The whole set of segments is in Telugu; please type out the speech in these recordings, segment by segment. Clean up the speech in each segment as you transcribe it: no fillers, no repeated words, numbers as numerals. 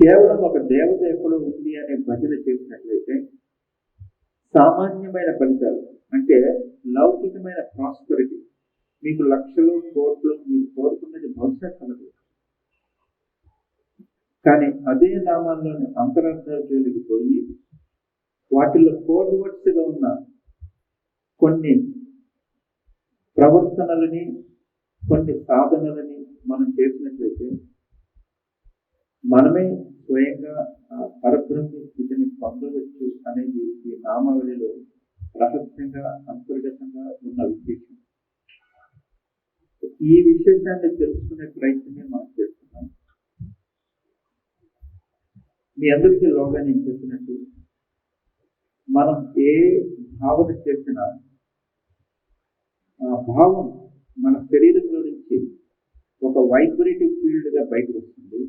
కేవలం ఒక దేవత ఎక్కడో ఉంది అనే భజన చేసినట్లయితే సామాన్యమైన ఫలితాలు అంటే లౌకికమైన ప్రాస్పరిటీ, మీకు లక్షలు కోట్లు మీరు కోరుకున్నది బహుశా కలదు. కానీ అదే నామాల్లోని అంతరార్థాల జోలికి పోయి వాటిల్లో కోడ్ వర్డ్స్ గా ఉన్న కొన్ని ప్రవర్తనలని, కొన్ని సాధనలని మనం చేసినట్లయితే మనమే స్వయంగా ఆ పరబ్రహ్మ స్థితిని పొందవచ్చు అనేది ఈ నామావళిలో రహస్యంగా అంతర్గతంగా ఉన్న విశేషం. ఈ విశేషాన్ని తెలుసుకునే ప్రయత్నమే మనం చేస్తున్నాం. మీ అందరికీ లోగా నేను చెప్పినట్టు మనం ఏ భావన చేసినా ఆ భావం మన శరీరంలో నుంచి ఒక వైబ్రేటివ్ ఫీల్డ్ గా బయటకు వస్తుంది.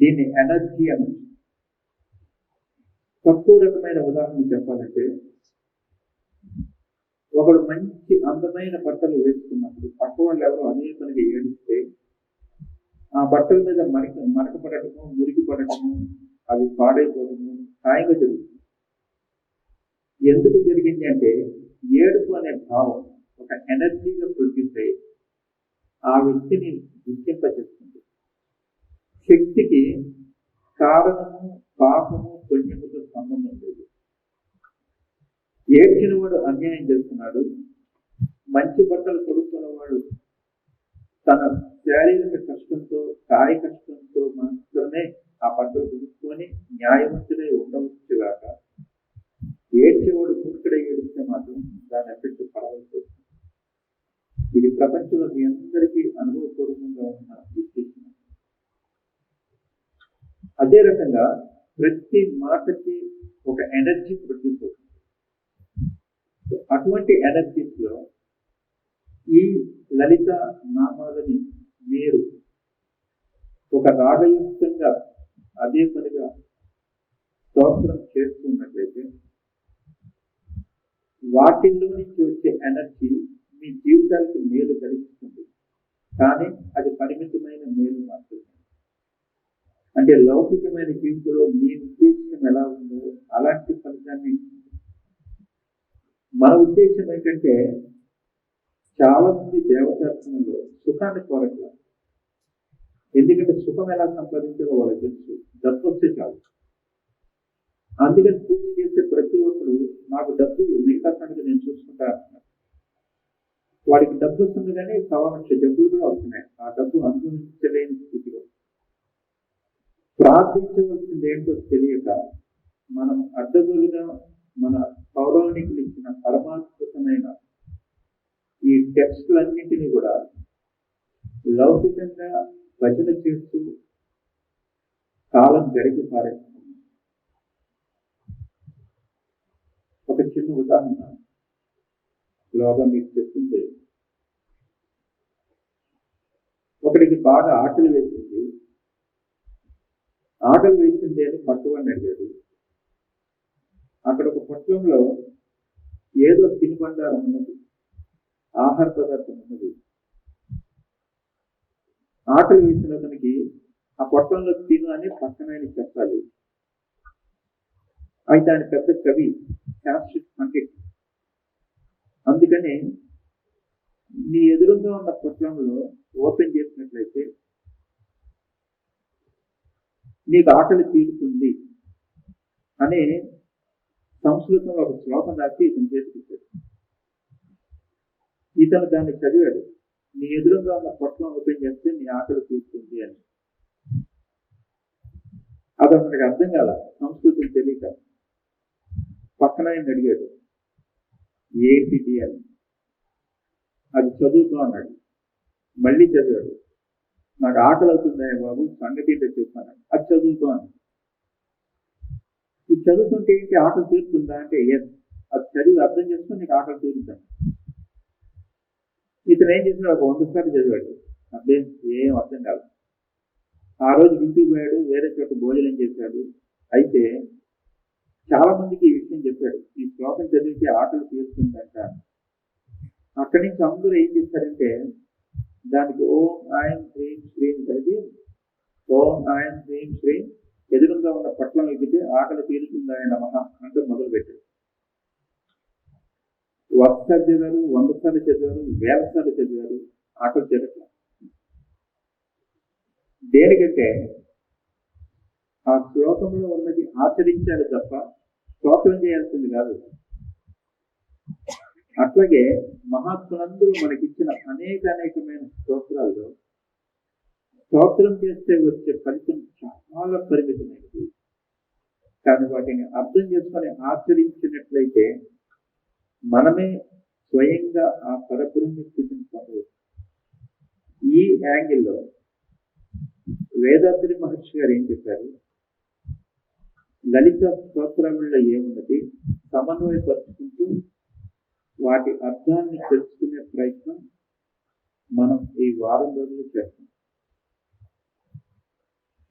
దీన్ని ఎనర్జీ అనొచ్చు. తక్కువ రకమైన ఉదాహరణ చెప్పాలంటే, ఒకడు మంచి అందమైన బట్టలు వేసుకున్నప్పుడు పక్క వాళ్ళు ఎవరో అదే పనిగా ఏడిస్తే ఆ బట్టల మీద మరక పడటము, మురికి పడటము, అవి పాడైపోవడము హాయిగా జరుగుతుంది. ఎందుకు జరిగింది అంటే ఏడుపు అనే భావం ఒక ఎనర్జీగా ప్రొడ్యూస్ అయ్యి ఆ వ్యక్తిని గుర్తింపజేస్తుంది. శక్తికి కారణము, పాపము, పుణ్యముతో సంబంధం లేదు. ఏడ్చిన వాడు అన్యాయం చేస్తున్నాడు, మంచి బట్టలు కొడుకున్నవాడు తన శారీరక కష్టంతో, కాయ కష్టంతో మాత్రమే ఆ బట్టలు కొనుక్కొని న్యాయవంతుడై ఉండవచ్చుగాక, ఏడ్చేవాడు మూర్ఖుడై ఏడిస్తే మాత్రం దాని ఎఫెక్ట్ పడవలసి వస్తుంది. ఇది ప్రపంచంలో మీ అందరికీ అనుభవపూర్వకంగా ఉన్న విశేషం. అదే రకంగా ప్రతి మాటకి ఒక ఎనర్జీ ప్రొడ్యూస్ అవుతుంది. అటువంటి ఎనర్జీస్ లో ఈ లలిత నామాలని మీరు ఒక రాగయుక్తంగా అదే పనిగా స్తోత్రం చేస్తున్నట్లయితే వాటిల్లో నుంచి వచ్చే ఎనర్జీ మీ జీవితానికి మేలు కలిగిస్తుంది. కానీ అది పరిమితమైన మేలు మాత్రమే. అంటే లౌకికమైన జీవితంలో మీ ఉద్దేశం ఎలా ఉందో అలాంటి ఫలితాన్ని మన ఉద్దేశం ఏంటంటే చాలా మంది దేవతార్చనలో సుఖాన్ని కోరట్లేదు. ఎందుకంటే సుఖం ఎలా సంపాదించాలో వాళ్ళకి తెలుసు, డబ్బు వస్తే చాలు. అందుకని పూజ చేసే ప్రతి ఒక్కరు నాకు డబ్బు మిగతా సంగతి నేను చూసుకుంటా అంటున్నారు. వాడికి డబ్బు వస్తుంది కానీ సవాలక్ష డబ్బులు కూడా వస్తున్నాయి. ఆ డబ్బు అనుభవించలేని స్థితిలో ప్రార్థించవలసింది ఏంటో తెలియక మనం అడ్డగోలుగా మన పౌరాణికులు ఇచ్చిన పరమాత్మకమైన ఈ టెక్స్టులన్నింటినీ కూడా లౌకికంగా భజన చేస్తూ కాలం గడిపి పారేస్తున్నాం. ఒక చిన్న ఉదాహరణ లోగా మీకు చెప్తుంటే, ఒకడికి బాగా ఆకలి వేసింది. ఆకలి వేసింది అని పట్టువాడిని అడిగాడు. అక్కడ ఒక పొట్లంలో ఏదో తినుబండారం ఉన్నది, ఆహార పదార్థం ఉన్నది. ఆకలి వేసిన అతనికి ఆ పొట్లంలో తిను అని పక్కన చెప్పాలి. అయితే ఆయన పెద్ద కవి, శాస్త్రిక్ పండిట్. అందుకని నీ ఎదురుగా ఉన్న పొట్లంలో ఓపెన్ చేసినట్లయితే నీకు ఆకలి తీరుతుంది అనే సంస్కృతంలో ఒక శ్లోకం రాసి ఇతను చేతికిచ్చాడు. ఇతను దాన్ని చదివాడు. నీ ఎదురుగా ఉన్న పొట్లం ఓపెన్ చేస్తే నీ ఆకలి తీరుతుంది అని. అది అతనికి అర్థం కాల, సంస్కృతం తెలియక. పక్కన ఆయన అడిగాడు ఏంటిది అని. అది చదువుకో అన్నాడు. మళ్ళీ చదివాడు. నాకు ఆకలి అవుతుందా బాబు, సంగతి ఏంటో చెప్పాను. అది చదువుకో అన్నాడు. ఇది చదువుతుంటే ఏంటి, ఆకలి తీరుతుందా అంటే ఎస్. అది చదివి అర్థం చేసుకుని నీకు ఆకలి తీరుతాను. ఇతను ఏం చేసినాడు, ఒక 100 సార్లు చదివాడు. అర్థం ఏం అర్థం కాదు. ఆ రోజు ఇంటికి పోయాడు, వేరే చోట భోజనం చేశాడు. అయితే చాలా మందికి ఈ విషయం చెప్పాడు, ఈ శ్లోకం చదివితే ఆకలి తీరుతుందంట. అక్కడి నుంచి అందరూ ఏం చేశారంటే దానికి ఓం ఐం హ్రీం శ్రీం కలిపి ఓం ఆయన శ్రీం శ్రీం ఎదురుగా ఉన్న పట్లం ఎక్కితే ఆకలి తీరుతుంది ఆయన మహా అంటూ మొదలుపెట్టారు. 100 సార్లు చదివారు, 100 సార్లు చదివారు, 1000 సార్లు చదివారు, ఆకలి తీరట్ల. దేనికంటే ఆ శ్లోకంలో ఉన్నది ఆచరించాడు తప్ప స్తోత్రం చేయాల్సింది కాదు. అట్లాగే మహాత్ములందరూ మనకిచ్చిన అనేకమైన స్తోత్రాల్లో స్తోత్రం చేస్తే వచ్చే ఫలితం చాలా పరిమితమైనది. కానీ వాటిని అర్థం చేసుకొని ఆచరించినట్లయితే మనమే స్వయంగా ఆ పరబ్రహ్మ స్థితిని పొందవచ్చు. ఈ యాంగిల్లో వేదాద్రి మహర్షి గారు ఏం చెప్పారు? లలిత స్తోత్రముల్లో ఏమున్నది సమన్వయపరుచుకుంటూ వాటి అర్థాన్ని తెలుసుకునే ప్రయత్నం మనం ఈ వారం రోజులు చేస్తాం.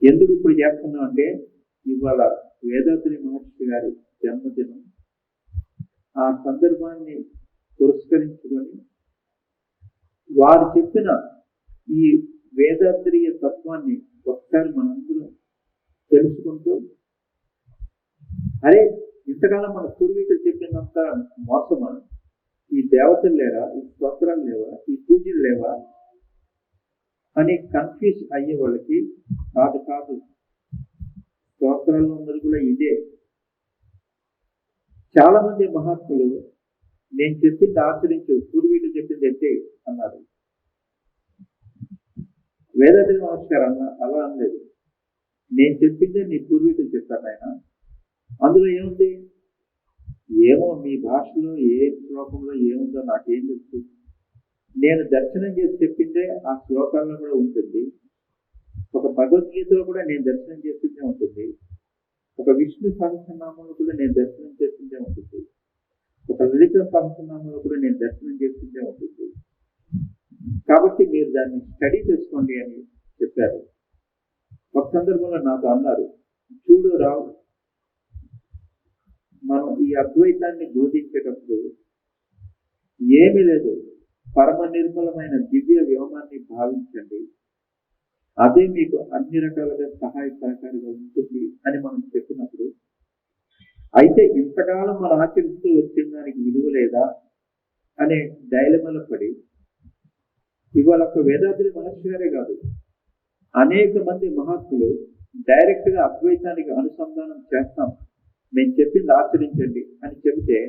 ఎందుకు ఇప్పుడు చేస్తున్నాం అంటే ఇవాళ వేదాద్రి మహర్షి గారి జన్మదినం. ఆ సందర్భాన్ని పురస్కరించుకొని వారు చెప్పిన ఈ వేదాద్రీయ తత్వాన్ని ఒకసారి మనందరం తెలుసుకుంటూ, అరే ఇంతకాలం మన పూర్వీకులు చెప్పినంత మోసమా, ఈ దేవతలు లేరా, ఈ స్తోత్రాలు లేవా, ఈ పూజలు లేవా అని కన్ఫ్యూజ్ అయ్యే వాళ్ళకి కాదు స్తోత్రాల్లో ఉన్నది కూడా ఇదే. చాలా మంది మహాత్ములు నేను చెప్పింది ఆచరించు, పూర్వీకులు చెప్పింది అంటే అన్నారు. వేదాద్రి మహర్షి గారు అలా అనలేదు. నేను చెప్పిందే నీ పూర్వీకులు చెప్తాను ఆయన. అందులో ఏముంది? ఏమో మీ భాషలో ఏ శ్లోకంలో ఏముందో నాకేం తెలుసు. నేను దర్శనం చేసి చెప్పిందే ఆ శ్లోకాల్లో కూడా ఉంటుంది. ఒక భగవద్గీతలో కూడా నేను దర్శనం చేసిందే ఉంటుంది. ఒక విష్ణు సహస్రనామంలో కూడా నేను దర్శనం చేసిందే ఉంటుంది. ఒక లలిత సహస్రనామంలో కూడా నేను దర్శనం చేసిందే ఉంటుంది. కాబట్టి మీరు దాన్ని స్టడీ చేసుకోండి అని చెప్పారు. ఒక సందర్భంలో నాకు అన్నారు, చూడు రావు, మనం ఈ అద్వైతాన్ని బోధించేటప్పుడు ఏమీ లేదు, పరమ నిర్మలమైన దివ్య వ్యోమాన్ని భావించండి, అదే మీకు అన్ని రకాలుగా సహాయ సహకారిగా ఉంటుంది అని మనం చెప్పినప్పుడు, అయితే ఇంతకాలం మనం ఆచరిస్తూ వచ్చిన దానికి విలువ లేదా అనే డైలమాలో పడి ఇవాళ ఒక వేదాద్రి మహర్షి గారే కాదు, అనేక మంది మహాత్ములు డైరెక్ట్ గా అద్వైతానికి అనుసంధానం చేస్తాం, నేను చెప్పింది ఆచరించండి అని చెబితే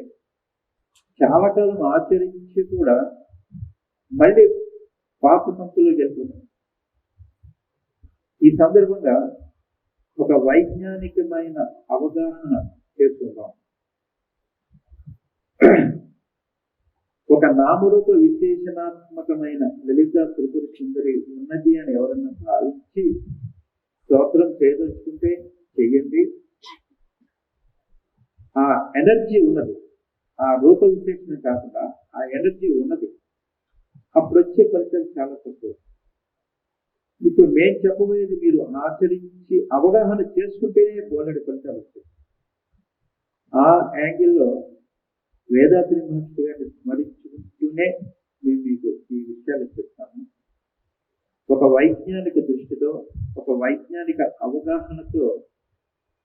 చాలా కాలం ఆచరించి కూడా మళ్ళీ పాప సంతులు గెలుపుతాం. ఈ సందర్భంగా ఒక వైజ్ఞానికమైన అవగాహన చేసుకుందాం. ఒక నామరూప విశేషణాత్మకమైన లలిత త్రిపుర సుందరి ఉన్నది అని ఎవరన్నా భావించి స్తోత్రం చేయదలుచుకుంటే చెయ్యండి. ఆ ఎనర్జీ ఉన్నది, ఆ రూప విశేషణ కాకుండా ఆ ఎనర్జీ ఉన్నది, అప్పుడు వచ్చే ఫలితాలు చాలా తక్కువ. ఇప్పుడు మేము చెప్పబోయేది మీరు ఆచరించి అవగాహన చేసుకుంటేనే బోలెడు ఫలితాలు వస్తాయి. ఆ యాంగిల్లో వేదాద్రి మహర్షి గారిని స్మరించుకుంటూనే మేము మీకు ఈ విషయాలు చెప్తాము. ఒక వైజ్ఞానిక దృష్టితో, ఒక వైజ్ఞానిక అవగాహనతో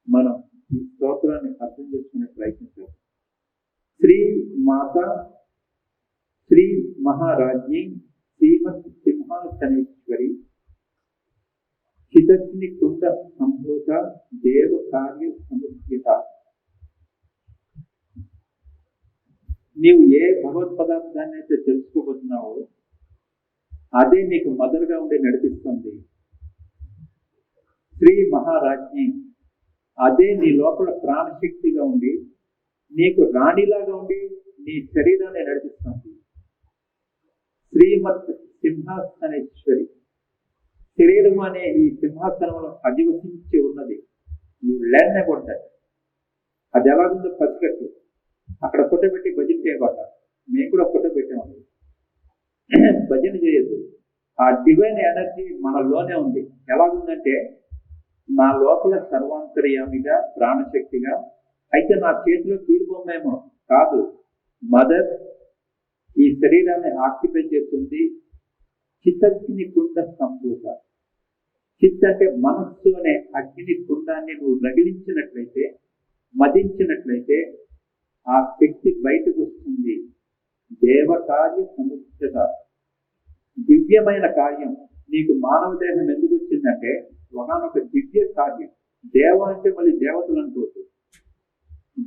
మనం ఈ స్తోత్రాన్ని అర్థం చేసుకునే ప్రయత్నం చేస్తాం. శ్రీ మాత శ్రీ మహారాజ్ఞి శ్రీమత్ సింహాసనేశ్వరి చిదగ్ని కుండ సంభూత దేవ కార్య సముద్యత. నీవు ఏ భగవత్ పదార్థాన్ని అయితే తెలుసుకోబోతున్నావో అదే నీకు మదర్గా ఉండి నడిపిస్తుంది. శ్రీ మహారాజ్ఞి అదే నీ లోపల ప్రాణశక్తిగా ఉండి నీకు రాణిలాగా ఉండి నీ శరీరాన్ని నడిపిస్తుంది. శ్రీమత్ సింహాసనేశ్వరి, శరీరం అనే ఈ సింహాసనంలో అధివసించి ఉన్నది. You learn about that. అది ఎలాగుందో పసిగట్టు. అక్కడ ఫోటో పెట్టి భజన చేయబాక. మేము కూడా ఫోటో పెట్టామండి. భజన చేయొద్దు. ఆ డివైన్ ఎనర్జీ మనలోనే ఉంది. ఎలాగుందంటే నా లోపల సర్వాంతర్యామిగా ప్రాణశక్తిగా, అయితే నా చేతిలో కీలుబొమ్మేమో కాదు, మదర్ ఈ శరీరాన్ని ఆక్యుపై చేస్తుంది. చితగ్ని కుండ సంభూత. చిత్ అంటే మనస్సు అనే అగ్ని కుండాన్ని నువ్వు రగిలించినట్లయితే, మదించినట్లయితే ఆ శక్తి బయటకు వస్తుంది. దేవకార్య సముచిత, దివ్యమైన కార్యం. నీకు మానవ దేహం ఎందుకు వచ్చిందంటే ఒకనొక దివ్య కార్యం. దేవ అంటే మళ్ళీ దేవతలు అనుకోవచ్చు.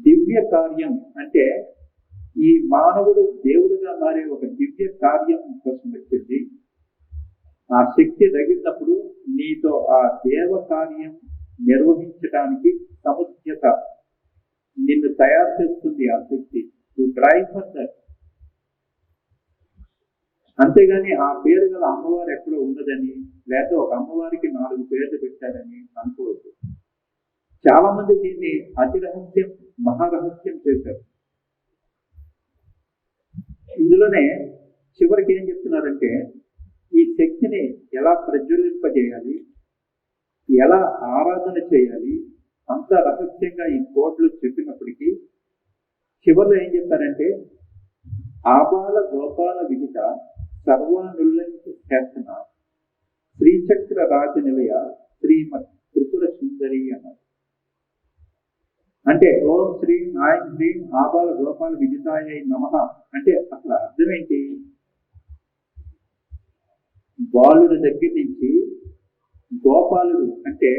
దివ్య కార్యం అంటే ఈ మానవుడు దేవుడుగా మారే ఒక దివ్య కార్యం కోసం వచ్చింది. ఆ శక్తి తగిలినప్పుడు నీతో ఆ దేవ కార్యం నిర్వహించడానికి సముచిత నిన్ను తయారు చేస్తుంది ఆ శక్తి. To drive for that. అంతేగాని ఆ పేరు గల అమ్మవారు ఎక్కడో ఉన్నదని, లేకపోతే ఒక అమ్మవారికి 4 పేర్లు పెట్టారని అనుకోవద్దు. చాలా మంది దీన్ని అతి రహస్యం, మహారహస్యం చేశారు. ఇందులోనే చివరికి ఏం చెప్తున్నారంటే, ఈ శక్తిని ఎలా ప్రజ్వలింపజేయాలి, ఎలా ఆరాధన చేయాలి, అంత రహస్యంగా ఈ కోడ్లు చెప్పినప్పటికీ చివరిలో ఏం చెప్పారంటే, ఆబాల గోపాల విహిత సర్వానుల్లంఘి శాసన శ్రీచక్ర రాజనిలయ శ్రీమత్ త్రిపుర సుందరి అన్నారు. అంటే ఓం శ్రీం ఐం హ్రీం ఆబాల గోపాల విజితాయ నమః అంటే అసలు అర్థం ఏంటి? బాలుడి దగ్గర నుంచి గోపాలుడు అంటే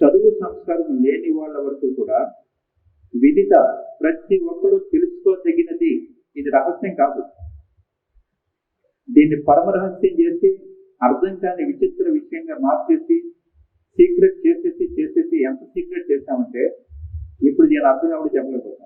చదువు సంస్కారం లేని వాళ్ళ వరకు కూడా విదిత, ప్రతి ఒక్కరూ తెలుసుకోదగినది. ఇది రహస్యం కాదు. దీన్ని పరమ రహస్యం చేసి అర్థం కాని విచిత్ర విషయంగా మార్చేసి సీక్రెట్ చేసేసి ఎంత సీక్రెట్ చేశామంటే ఇప్పుడు దీని అర్థం ఎవరు చెప్పలేకపోతాం.